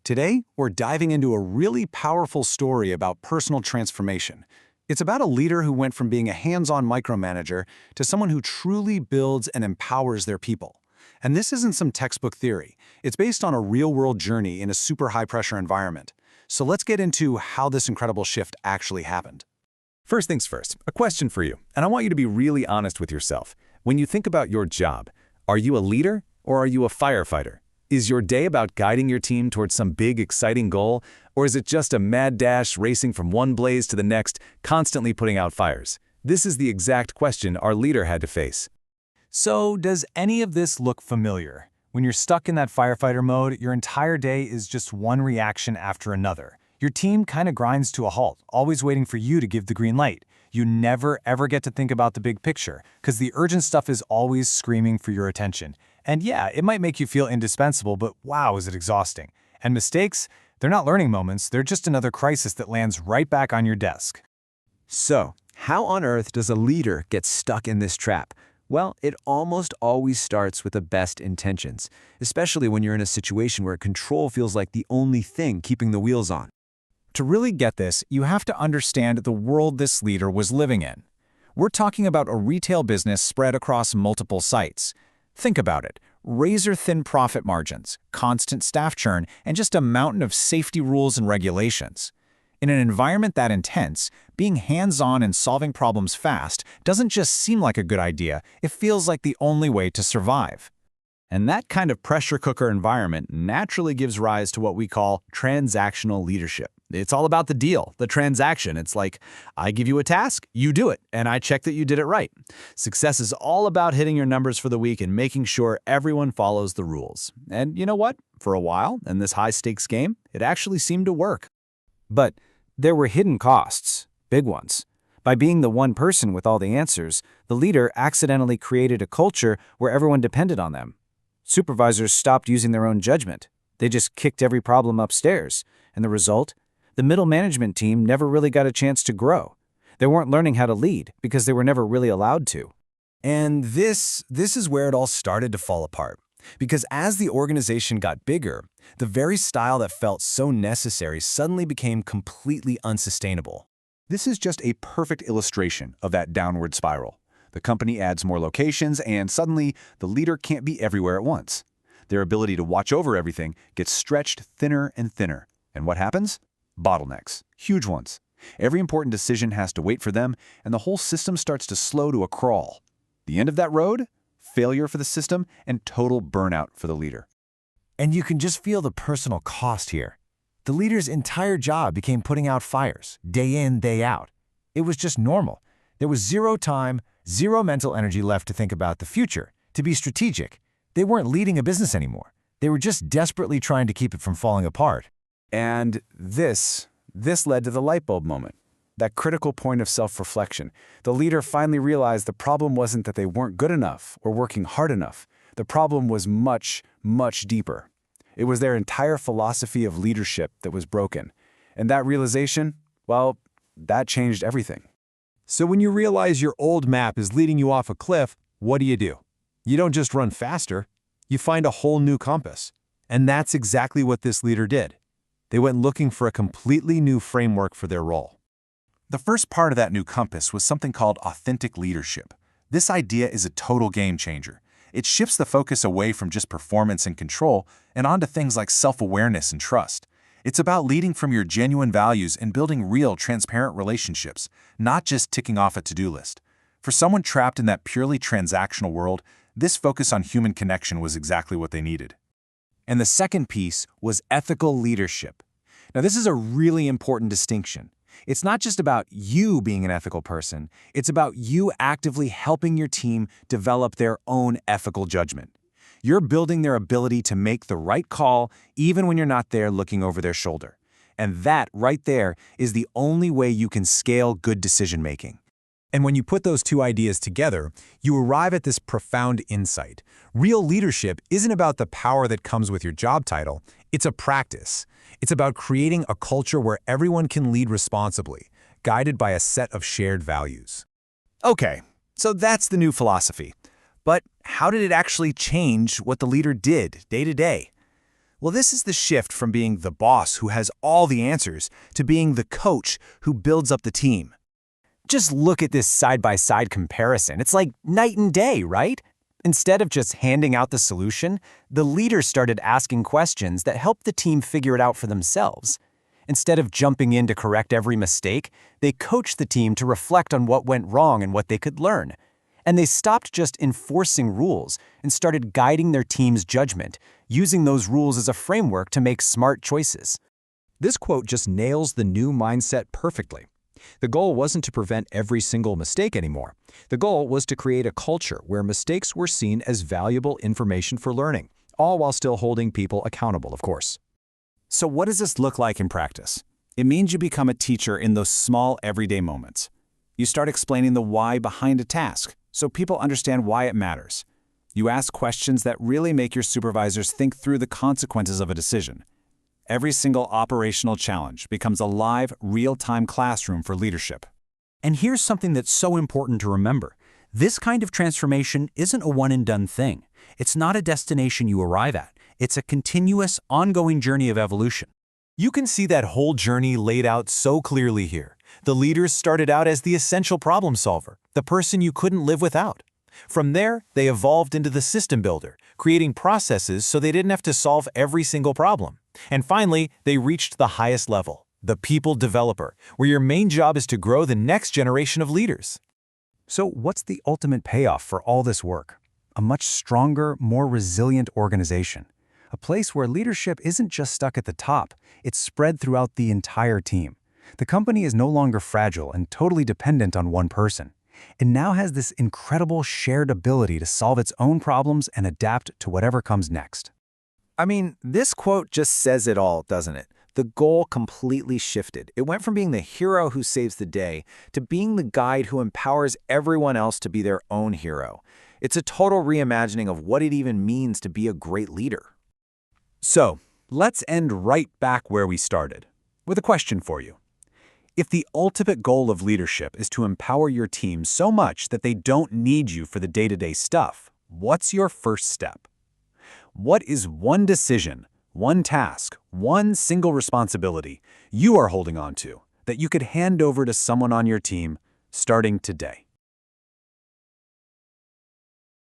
Today, we're diving into a really powerful story about personal transformation. It's about a leader who went from being a hands-on micromanager to someone who truly builds and empowers their people. And this isn't some textbook theory. It's based on a real-world journey in a super high-pressure environment. So let's get into how this incredible shift actually happened. First things first, a question for you, and I want you to be really honest with yourself. When you think about your job, are you a leader or are you a firefighter? Is your day about guiding your team towards some big, exciting goal, or is it just a mad dash racing from one blaze to the next, constantly putting out fires? This is the exact question our leader had to face. So, does any of this look familiar? When you're stuck in that firefighter mode, your entire day is just one reaction after another. Your team kind of grinds to a halt, always waiting for you to give the green light. You never, ever get to think about the big picture, because the urgent stuff is always screaming for your attention. And yeah, it might make you feel indispensable, but wow, is it exhausting. And mistakes, they're not learning moments, they're just another crisis that lands right back on your desk. So, how on earth does a leader get stuck in this trap? Well, it almost always starts with the best intentions, especially when you're in a situation where control feels like the only thing keeping the wheels on. To really get this, you have to understand the world this leader was living in. We're talking about a retail business spread across multiple sites. Think about it. Razor-thin profit margins, constant staff churn, and just a mountain of safety rules and regulations. In an environment that intense, being hands-on and solving problems fast doesn't just seem like a good idea, it feels like the only way to survive. And that kind of pressure cooker environment naturally gives rise to what we call transactional leadership. It's all about the deal, the transaction. It's like, I give you a task, you do it, and I check that you did it right. Success is all about hitting your numbers for the week and making sure everyone follows the rules. And you know what? For a while, in this high-stakes game, it actually seemed to work. But there were hidden costs, big ones. By being the one person with all the answers, the leader accidentally created a culture where everyone depended on them. Supervisors stopped using their own judgment. They just kicked every problem upstairs. And the result? The middle management team never really got a chance to grow. They weren't learning how to lead because they were never really allowed to. And this is where it all started to fall apart. Because as the organization got bigger, the very style that felt so necessary suddenly became completely unsustainable. This is just a perfect illustration of that downward spiral. The company adds more locations, and suddenly the leader can't be everywhere at once. Their ability to watch over everything gets stretched thinner and thinner. And what happens? Bottlenecks. Huge ones. Every important decision has to wait for them, and the whole system starts to slow to a crawl. The end of that road? Failure for the system and total burnout for the leader. And you can just feel the personal cost here. The leader's entire job became putting out fires, day in, day out. It was just normal. There was zero time, zero mental energy left to think about the future, to be strategic. They weren't leading a business anymore. They were just desperately trying to keep it from falling apart. And this led to the light bulb moment, that critical point of self-reflection. The leader finally realized the problem wasn't that they weren't good enough or working hard enough. The problem was much, much deeper. It was their entire philosophy of leadership that was broken. And that realization, well, that changed everything. So when you realize your old map is leading you off a cliff, what do? You don't just run faster, you find a whole new compass. And that's exactly what this leader did. They went looking for a completely new framework for their role. The first part of that new compass was something called authentic leadership. This idea is a total game changer. It shifts the focus away from just performance and control and onto things like self-awareness and trust. It's about leading from your genuine values and building real, transparent relationships, not just ticking off a to-do list. For someone trapped in that purely transactional world, this focus on human connection was exactly what they needed. And the second piece was ethical leadership. Now, this is a really important distinction. It's not just about you being an ethical person. It's about you actively helping your team develop their own ethical judgment. You're building their ability to make the right call even when you're not there looking over their shoulder. And that right there is the only way you can scale good decision-making. And when you put those two ideas together, you arrive at this profound insight. Real leadership isn't about the power that comes with your job title. It's a practice. It's about creating a culture where everyone can lead responsibly, guided by a set of shared values. Okay, so that's the new philosophy. But how did it actually change what the leader did day to day? Well, this is the shift from being the boss who has all the answers to being the coach who builds up the team. Just look at this side-by-side comparison. It's like night and day, right? Instead of just handing out the solution, the leader started asking questions that helped the team figure it out for themselves. Instead of jumping in to correct every mistake, they coached the team to reflect on what went wrong and what they could learn. And they stopped just enforcing rules and started guiding their team's judgment, using those rules as a framework to make smart choices. This quote just nails the new mindset perfectly. The goal wasn't to prevent every single mistake anymore. The goal was to create a culture where mistakes were seen as valuable information for learning, all while still holding people accountable, of course. So what does this look like in practice? It means you become a teacher in those small, everyday moments. You start explaining the why behind a task, so people understand why it matters. You ask questions that really make your supervisors think through the consequences of a decision. Every single operational challenge becomes a live, real-time classroom for leadership. And here's something that's so important to remember. This kind of transformation isn't a one-and-done thing. It's not a destination you arrive at. It's a continuous, ongoing journey of evolution. You can see that whole journey laid out so clearly here. The leaders started out as the essential problem solver, the person you couldn't live without. From there, they evolved into the system builder, creating processes so they didn't have to solve every single problem. And finally, they reached the highest level, the people developer, where your main job is to grow the next generation of leaders. So what's the ultimate payoff for all this work? A much stronger, more resilient organization. A place where leadership isn't just stuck at the top, it's spread throughout the entire team. The company is no longer fragile and totally dependent on one person. It now has this incredible shared ability to solve its own problems and adapt to whatever comes next. I mean, this quote just says it all, doesn't it? The goal completely shifted. It went from being the hero who saves the day to being the guide who empowers everyone else to be their own hero. It's a total reimagining of what it even means to be a great leader. So, let's end right back where we started, with a question for you. If the ultimate goal of leadership is to empower your team so much that they don't need you for the day-to-day stuff, what's your first step? What is one decision, one task, one single responsibility you are holding on to that you could hand over to someone on your team starting today?